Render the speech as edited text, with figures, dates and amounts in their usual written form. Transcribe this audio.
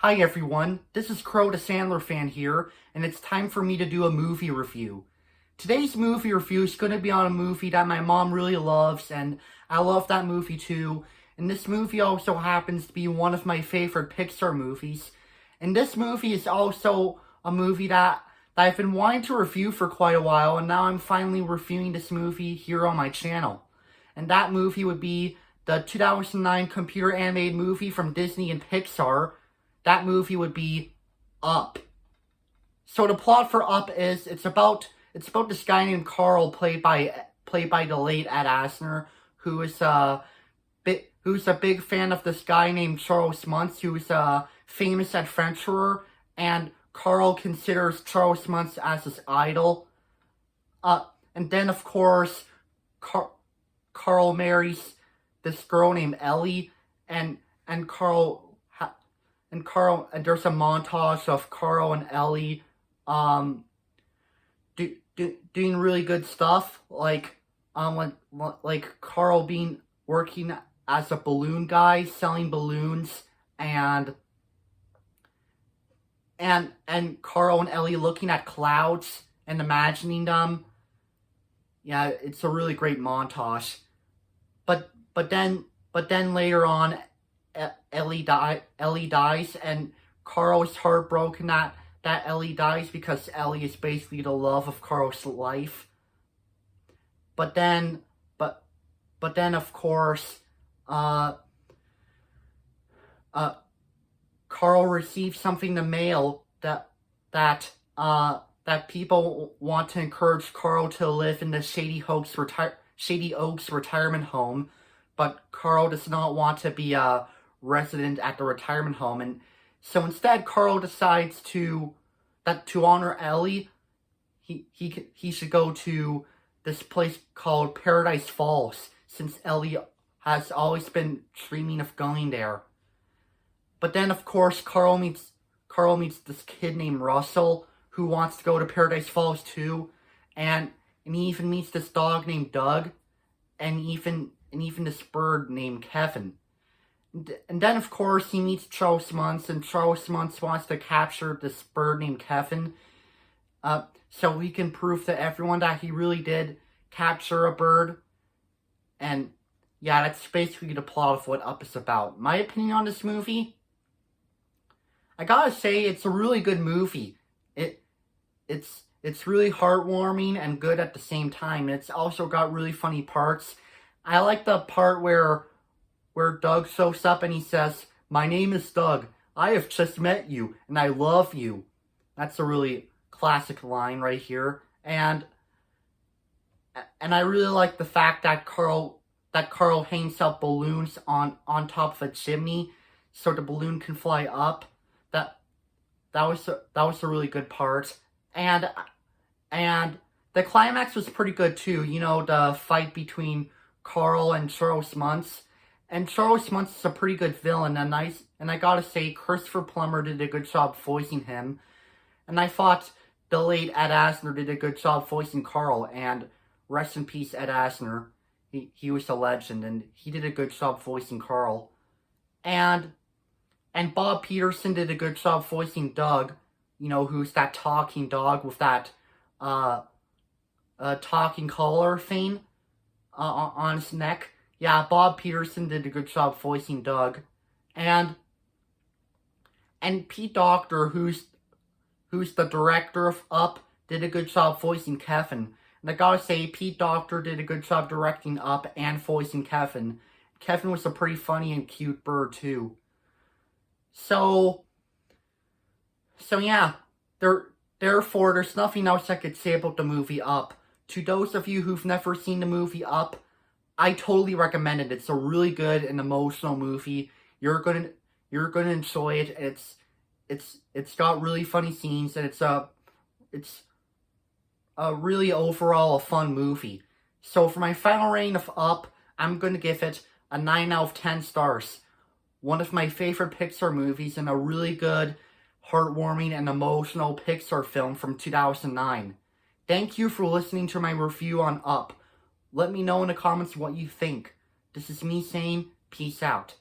Hi everyone, this is Crow the Sandler fan here, and it's time for me to do a movie review. Today's movie review is going to be on a movie that my mom really loves, and I love that movie too. And this movie also happens to be one of my favorite Pixar movies. And this movie is also a movie that I've been wanting to review for quite a while, and now I'm finally reviewing this movie here on my channel. And that movie would be the 2009 computer animated movie from Disney and Pixar. That movie would be Up. So the plot for Up is it's about this guy named Carl, played by the late Ed Asner, who's a big fan of this guy named Charles Muntz, who's a famous adventurer, and Carl considers Charles Muntz as his idol. And then of course, Carl marries this girl named Ellie, and there's a montage of Carl and Ellie doing really good stuff, like Carl working as a balloon guy, selling balloons, and Carl and Ellie looking at clouds and imagining them. Yeah, it's a really great montage. But then later on, Ellie dies, and Carl is heartbroken that Ellie dies because Ellie is basically the love of Carl's life. But then of course, Carl receives something in the mail that people want to encourage Carl to live in the Shady Oaks retirement home, but Carl does not want to be a resident at the retirement home, and so instead Carl decides to honor Ellie, he should go to this place called Paradise Falls, since Ellie has always been dreaming of going there. But then of course Carl meets this kid named Russell, who wants to go to Paradise Falls too, and he even meets this dog named Doug, and even this bird named Kevin. And then, of course, he meets Charles Muntz, and Charles Muntz wants to capture this bird named Kevin, so he can prove to everyone that he really did capture a bird. And yeah, that's basically the plot of what Up is about. My opinion on this movie? I gotta say, it's a really good movie. It's really heartwarming and good at the same time. It's also got really funny parts. I like the part where Doug shows up and he says, "My name is Doug. I have just met you, and I love you." That's a really classic line right here. And I really like the fact that Carl hangs out balloons on top of a chimney so the balloon can fly up. That was a really good part. And the climax was pretty good too. You know, the fight between Carl and Charles Muntz. And Charles Muntz is a pretty good villain, and I gotta say, Christopher Plummer did a good job voicing him. And I thought the late Ed Asner did a good job voicing Carl, and rest in peace, Ed Asner. He was a legend, and he did a good job voicing Carl. And Bob Peterson did a good job voicing Doug, you know, who's that talking dog with that talking collar thing on his neck. Yeah, Bob Peterson did a good job voicing Doug. And Pete Docter, who's the director of Up, did a good job voicing Kevin. And I gotta say, Pete Docter did a good job directing Up and voicing Kevin. Kevin was a pretty funny and cute bird too. So yeah, therefore, there's nothing else I could say about the movie Up. To those of you who've never seen the movie Up, I totally recommend it. It's a really good and emotional movie. You're gonna enjoy it. It's got really funny scenes, and it's a really overall a fun movie. So for my final rating of Up, I'm gonna give it a 9 out of 10 stars. One of my favorite Pixar movies, and a really good, heartwarming, and emotional Pixar film from 2009. Thank you for listening to my review on Up. Let me know in the comments what you think. This is me saying, peace out.